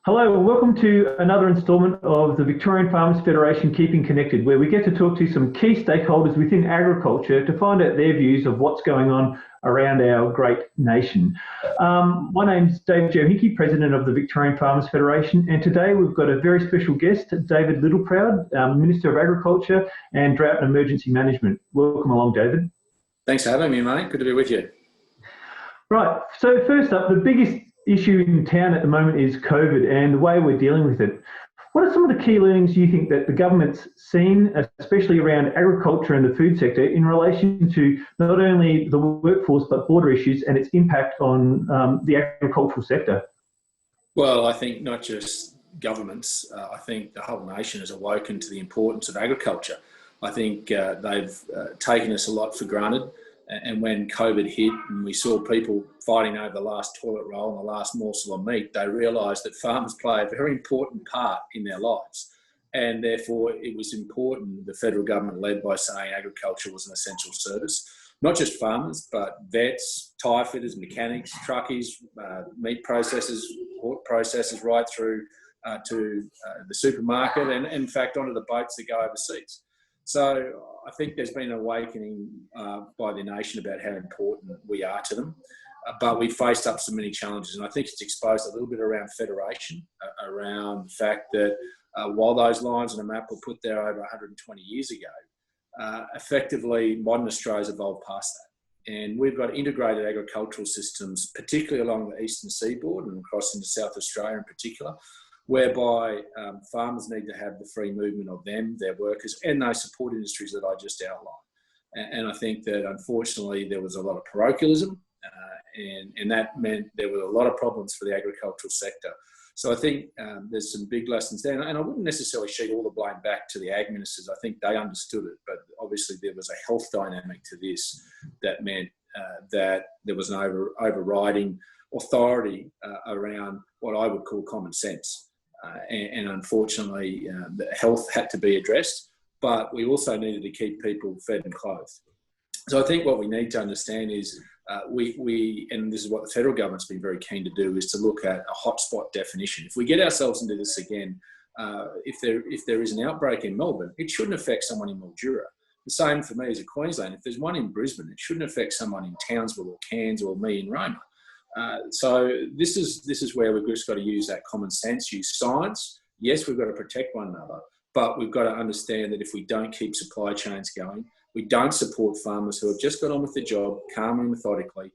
Hello and welcome to another instalment of the Victorian Farmers Federation Keeping Connected, where we get to talk to some key stakeholders within agriculture to find out their views of what's going on around our great nation. My name's David Jochinke, President of the Victorian Farmers Federation, and today we've got a very special guest, David Littleproud, Minister of Agriculture and Drought and Emergency Management. Welcome along, David. Thanks for having me, mate. Good to be with you. Right, so first up, the biggest issue in town at the moment is COVID and the way we're dealing with it. What are some of the key learnings you think that the government's seen, especially around agriculture and the food sector, in relation to not only the workforce but border issues and its impact on the agricultural sector? Well, I think not just governments, I think the whole nation has awoken to the importance of agriculture. I think they've taken us a lot for granted. And when COVID hit and we saw people fighting over the last toilet roll and the last morsel of meat, they realised that farmers play a very important part in their lives. And therefore, it was important, the federal government led by saying agriculture was an essential service. Not just farmers, but vets, tyre fitters, mechanics, truckies, meat processors, pork processors, right through to the supermarket and, in fact, onto the boats that go overseas. So I think there's been an awakening by the nation about how important we are to them, but we faced up so many challenges, and I think it's exposed a little bit around federation, around the fact that while those lines on a map were put there over 120 years ago, effectively modern Australia's evolved past that. And we've got integrated agricultural systems, particularly along the eastern seaboard and across into South Australia in particular, whereby farmers need to have the free movement of them, their workers, and those support industries that I just outlined. And I think that, unfortunately, there was a lot of parochialism, and that meant there were a lot of problems for the agricultural sector. So I think there's some big lessons there. And I wouldn't necessarily sheet all the blame back to the ag ministers. I think they understood it, but obviously there was a health dynamic to this that meant that there was an overriding authority around what I would call common sense. And unfortunately, the health had to be addressed, but we also needed to keep people fed and clothed. So I think what we need to understand is we and this is what the federal government's been very keen to do, is to look at a hotspot definition. If we get ourselves into this again, if there is an outbreak in Melbourne, it shouldn't affect someone in Mildura. The same for me as a Queensland. If there's one in Brisbane, it shouldn't affect someone in Townsville or Cairns or me in Roma. So this is where we've just got to use that common sense, use science. Yes, we've got to protect one another, but we've got to understand that if we don't keep supply chains going, we don't support farmers who have just got on with the job calmly and methodically,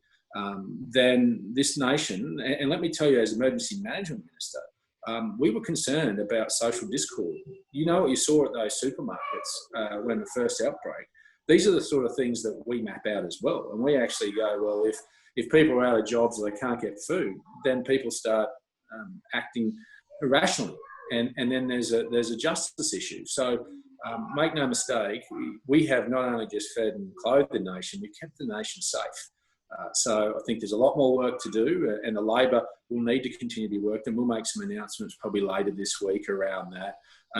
then this nation, and let me tell you as Emergency Management Minister, we were concerned about social discord. You know what you saw at those supermarkets when the first outbreak. These are the sort of things that we map out as well. And we actually go, well, if people are out of jobs or they can't get food, then people start acting irrationally, and then there's a justice issue. So make no mistake, we have not only just fed and clothed the nation, we've kept the nation safe. So I think there's a lot more work to do, and the Labor will need to continue to be worked, and we'll make some announcements probably later this week around that,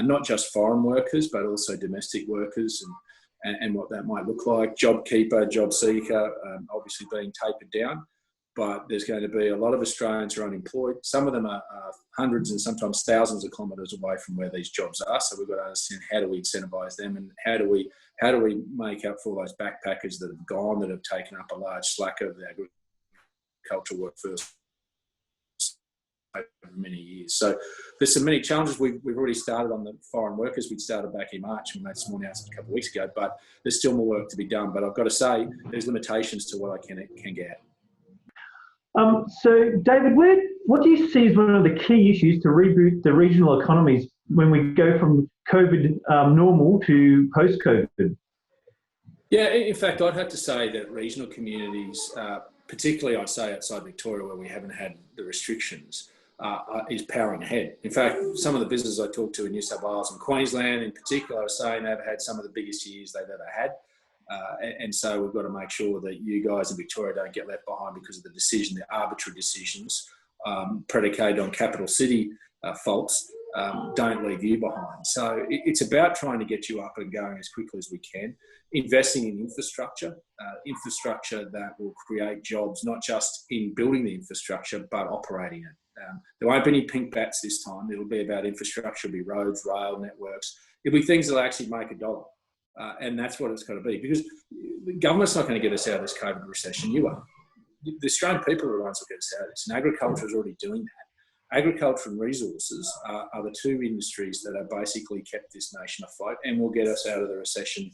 not just foreign workers, but also domestic workers and what that might look like. JobKeeper, JobSeeker, obviously being tapered down, but there's going to be a lot of Australians who are unemployed. Some of them are hundreds and sometimes thousands of kilometres away from where these jobs are. So we've got to understand, how do we incentivise them, and how do we make up for those backpackers that have gone, that have taken up a large slack of the agricultural workforce over many years. So there's some many challenges. We've already started on the foreign workers. We'd started back in March. We made some more announcements a couple of weeks ago, but there's still more work to be done. But I've got to say, there's limitations to what I can get. So, David, what do you see as one of the key issues to reboot the regional economies when we go from COVID normal to post-COVID? Yeah, in fact, I'd have to say that regional communities, particularly I'd say outside Victoria where we haven't had the restrictions, is powering ahead. In fact, some of the businesses I talked to in New South Wales and Queensland in particular are saying they've had some of the biggest years they've ever had. And so we've got to make sure that you guys in Victoria don't get left behind because of the arbitrary decisions predicated on capital city faults, don't leave you behind. So it's about trying to get you up and going as quickly as we can, investing in infrastructure that will create jobs, not just in building the infrastructure, but operating it. There won't be any pink bats this time. It'll be about infrastructure, it'll be roads, rail, networks. It'll be things that'll actually make a dollar. And that's what it's got to be, because the government's not going to get us out of this COVID recession. You are. The Australian people are the ones that get us out of this, and agriculture is already doing that. Agriculture and resources are the two industries that have basically kept this nation afloat and will get us out of the recession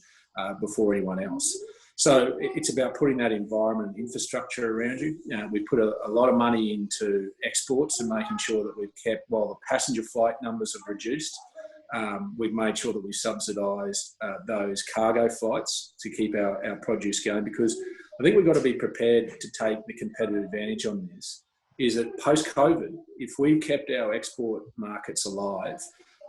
before anyone else. So it's about putting that environment and infrastructure around you. We put a lot of money into exports and making sure that we've kept, while the passenger flight numbers have reduced, we've made sure that we subsidise those cargo flights to keep our produce going, because I think we've got to be prepared to take the competitive advantage on this. Is that post-COVID, if we kept our export markets alive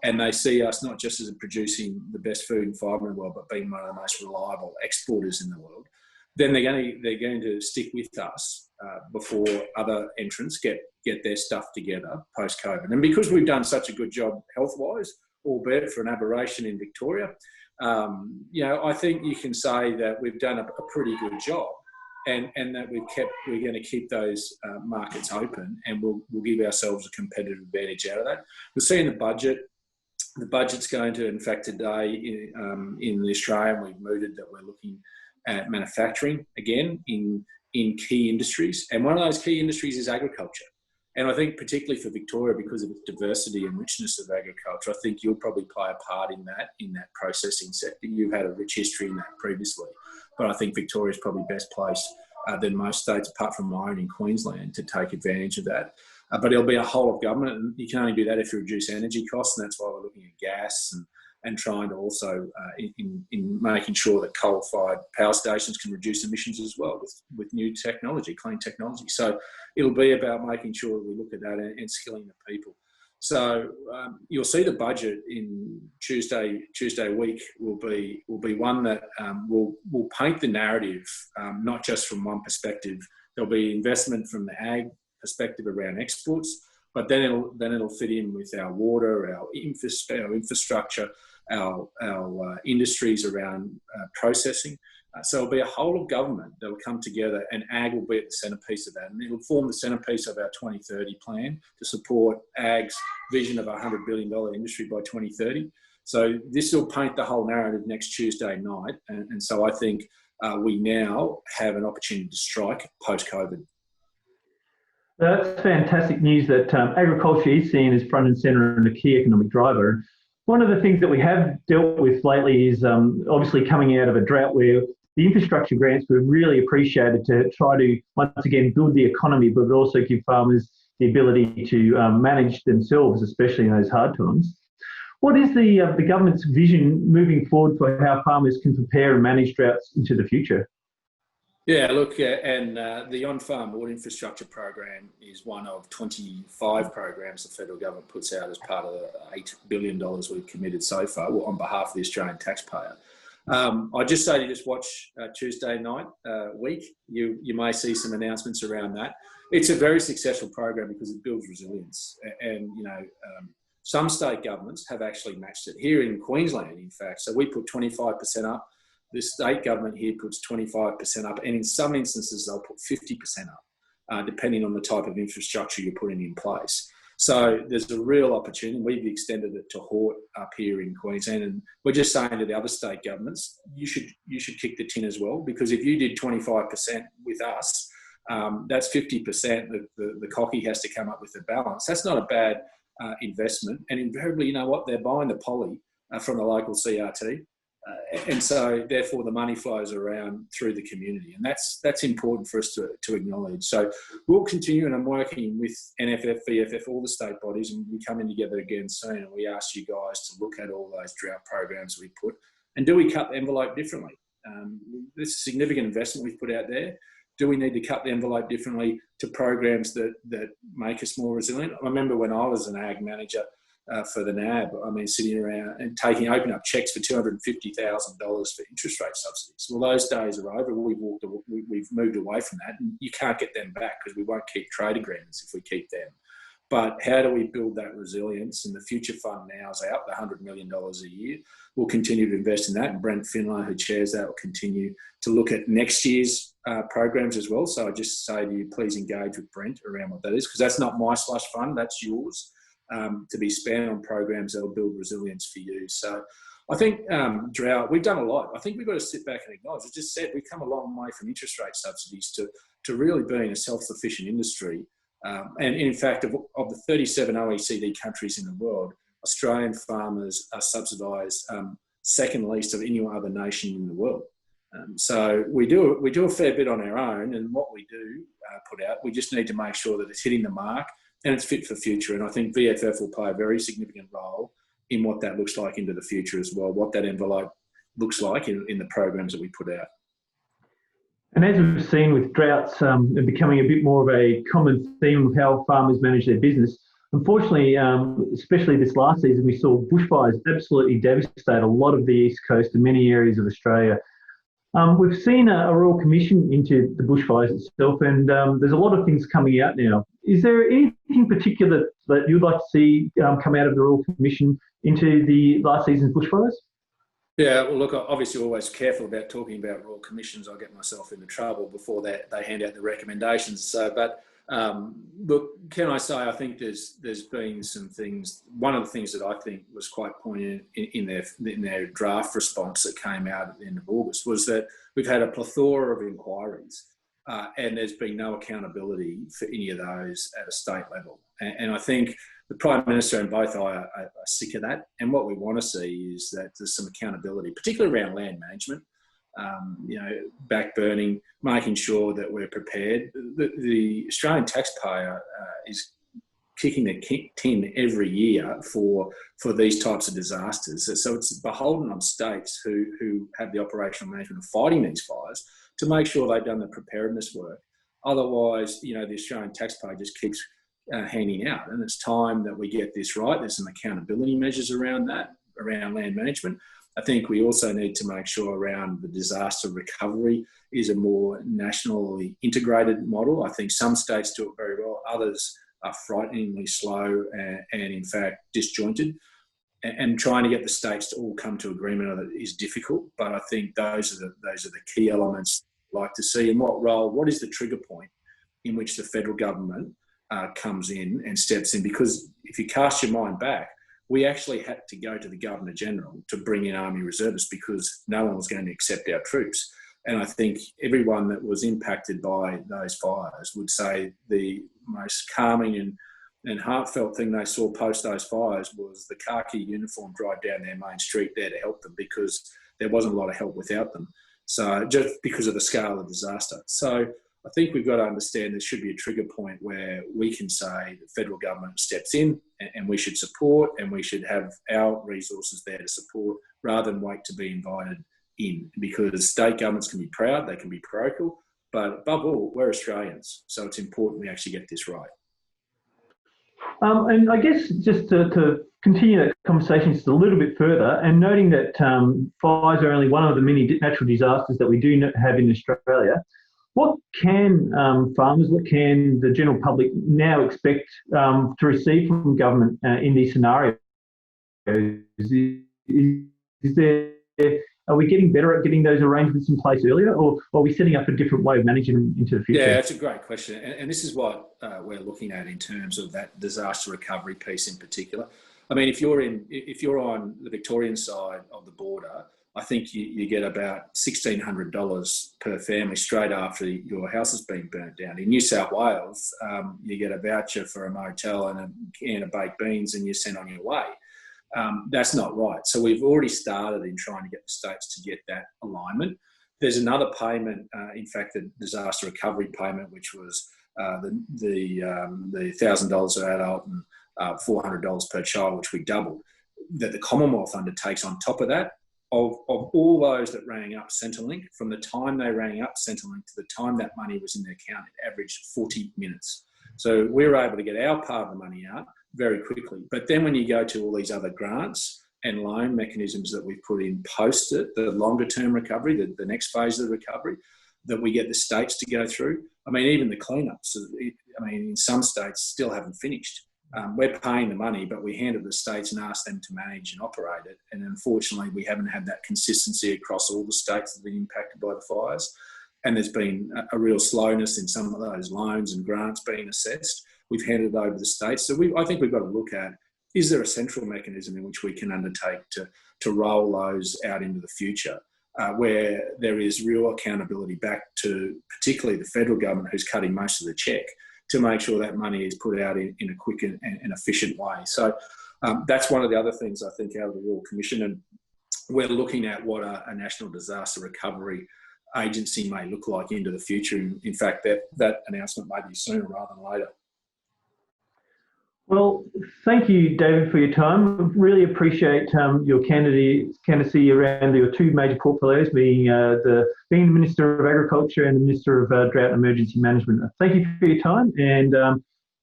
and they see us not just as producing the best food and fibre in the world, but being one of the most reliable exporters in the world, then they're going to stick with us before other entrants get their stuff together post-COVID. And because we've done such a good job health-wise, albeit for an aberration in Victoria, I think you can say that we've done a pretty good job, and that we're going to keep those markets open, and we'll give ourselves a competitive advantage out of that. We'll see in the budget. The budget's going to, in fact, today in the Australian, we've mooted that we're looking at manufacturing again in key industries, and one of those key industries is agriculture. And I think particularly for Victoria, because of its diversity and richness of agriculture, I think you'll probably play a part in that processing sector. You've had a rich history in that previously, but I think Victoria's probably best placed than most states, apart from my own in Queensland, to take advantage of that. But it'll be a whole of government, and you can only do that if you reduce energy costs, and that's why we're looking at gas and trying to also in making sure that coal-fired power stations can reduce emissions as well with new technology, clean technology. So it'll be about making sure that we look at that and skilling the people. So you'll see the budget in Tuesday week will be one that will paint the narrative, not just from one perspective. There'll be investment from the ag perspective around exports, but then it'll fit in with our water, our infrastructure, our industries around processing. So it'll be a whole of government that will come together, and ag will be at the centrepiece of that. And it'll form the centrepiece of our 2030 plan to support ag's vision of a $100 billion industry by 2030. So this will paint the whole narrative next Tuesday night. And so I think we now have an opportunity to strike post-COVID. That's fantastic news that agriculture is seen as front and centre and a key economic driver. One of the things that we have dealt with lately is obviously coming out of a drought where the infrastructure grants were really appreciated to try to, once again, build the economy, but also give farmers the ability to manage themselves, especially in those hard times. What is the government's vision moving forward for how farmers can prepare and manage droughts into the future? Yeah, look, and the on-farm water infrastructure program is one of 25 programs the federal government puts out as part of the $8 billion we've committed so far, on behalf of the Australian taxpayer. I just say to just watch Tuesday night week. You may see some announcements around that. It's a very successful program because it builds resilience, and some state governments have actually matched it. Here in Queensland, in fact, so we put 25% up. The state government here puts 25% up, and in some instances they'll put 50% up, depending on the type of infrastructure you're putting in place. So there's a real opportunity. We've extended it to Hort up here in Queensland, and we're just saying to the other state governments, you should kick the tin as well, because if you did 25% with us, that's 50%. The cocky has to come up with the balance. That's not a bad investment, and invariably, you know what, they're buying the poly from the local CRT. And so, therefore, the money flows around through the community, and that's important for us to acknowledge. So we'll continue, and I'm working with NFF, VFF, all the state bodies, and we're coming together again soon. And we ask you guys to look at all those drought programs we put, and do we cut the envelope differently? This is a significant investment we've put out there. Do we need to cut the envelope differently to programs that make us more resilient? I remember when I was an ag manager for the NAB, I mean, sitting around and open up cheques for $250,000 for interest rate subsidies. Well, those days are over. We've moved away from that, and you can't get them back because we won't keep trade agreements if we keep them. But how do we build that resilience? And the Future Fund now is out, the $100 million a year. We'll continue to invest in that. And Brent Finlay, who chairs that, will continue to look at next year's programs as well. So I just say to you, please engage with Brent around what that is, because that's not my slush fund, that's yours, to be spent on programs that will build resilience for you. So I think Drought, we've done a lot. I think we've got to sit back and acknowledge, I just said, we've come a long way from interest rate subsidies to really being a self-sufficient industry. And in fact, of the 37 OECD countries in the world, Australian farmers are subsidised second least of any other nation in the world. So we do a fair bit on our own, and what we do put out, we just need to make sure that it's hitting the mark and it's fit for future. And I think VFF will play a very significant role in what that looks like into the future as well, what that envelope looks like in the programs that we put out. And as we've seen with droughts becoming a bit more of a common theme of how farmers manage their business, unfortunately, especially this last season, we saw bushfires absolutely devastate a lot of the East Coast and many areas of Australia. We've seen a Royal Commission into the bushfires itself, and there's a lot of things coming out now. Is there anything particular that you'd like to see come out of the Royal Commission into the last season's bushfires? Yeah, well, look, obviously always careful about talking about Royal Commissions. I'll get myself into trouble before they hand out the recommendations. So, but look, can I say I think there's been some things. One of the things that I think was quite poignant in their draft response that came out at the end of August was that we've had a plethora of inquiries, and there's been no accountability for any of those at a state level. And I think the Prime Minister and both are sick of that. And what we want to see is that there's some accountability, particularly around land management, backburning, making sure that we're prepared. The Australian taxpayer is kicking the tin every year for these types of disasters. So it's beholden on states who have the operational management of fighting these fires to make sure they've done the preparedness work. Otherwise, the Australian taxpayer just keeps handing out. And it's time that we get this right. There's some accountability measures around that, around land management. I think we also need to make sure around the disaster recovery is a more nationally integrated model. I think some states do it very well. Others are frighteningly slow and in fact, disjointed. And trying to get the states to all come to agreement on it is difficult. But I think those are the key elements I'd like to see. And what is the trigger point in which the federal government comes in and steps in? Because if you cast your mind back, we actually had to go to the Governor-General to bring in Army reservists because no one was going to accept our troops. And I think everyone that was impacted by those fires would say the most calming and heartfelt thing they saw post those fires was the khaki uniform drive down their main street there to help them, because there wasn't a lot of help without them. So just because of the scale of the disaster. So I think we've got to understand there should be a trigger point where we can say the federal government steps in and we should support, and we should have our resources there to support rather than wait to be invited in, because state governments can be proud, they can be parochial, but above all, we're Australians. So it's important we actually get this right. And I guess just to continue that conversation just a little bit further, and noting that fires are only one of the many natural disasters that we do have in Australia, what can farmers, what can the general public now expect to receive from government in these scenarios? Are we getting better at getting those arrangements in place earlier, or are we setting up a different way of managing them into the future? Yeah, that's a great question. And this is what we're looking at in terms of that disaster recovery piece in particular. I mean, if you're on the Victorian side of the border, I think you get about $1,600 per family straight after your house has been burnt down. In New South Wales, you get a voucher for a motel and a can of baked beans and you're sent on your way. That's not right. So we've already started in trying to get the states to get that alignment. There's another payment, in fact, the disaster recovery payment, which was the $1,000 per adult and $400 per child, which we doubled, that the Commonwealth undertakes on top of that. Of all those that rang up Centrelink, from the time they rang up Centrelink to the time that money was in their account, it averaged 40 minutes. So we were able to get our part of the money out very quickly. But then when you go to all these other grants and loan mechanisms that we've put in post it, the longer term recovery, the next phase of the recovery, that we get the states to go through. I mean, even the cleanups, in some states still haven't finished. We're paying the money, but we hand it to the states and ask them to manage and operate it. And unfortunately, we haven't had that consistency across all the states that have been impacted by the fires. And there's been a real slowness in some of those loans and grants being assessed. We've handed it over to the states. So I think we've got to look at, is there a central mechanism in which we can undertake to roll those out into the future, where there is real accountability back to particularly the federal government, who's cutting most of the check, to make sure that money is put out in a quick and efficient way. So that's one of the other things I think out of the Royal Commission, and we're looking at what a national disaster recovery agency may look like into the future. In fact, that announcement may be sooner rather than later. Well, thank you, David, for your time. Really appreciate your candidacy around your two major portfolios, being the Minister of Agriculture and the Minister of Drought and Emergency Management. Thank you for your time, and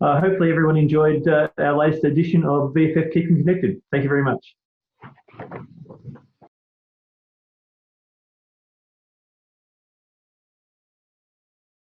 hopefully everyone enjoyed our latest edition of VFF Keeping Connected. Thank you very much.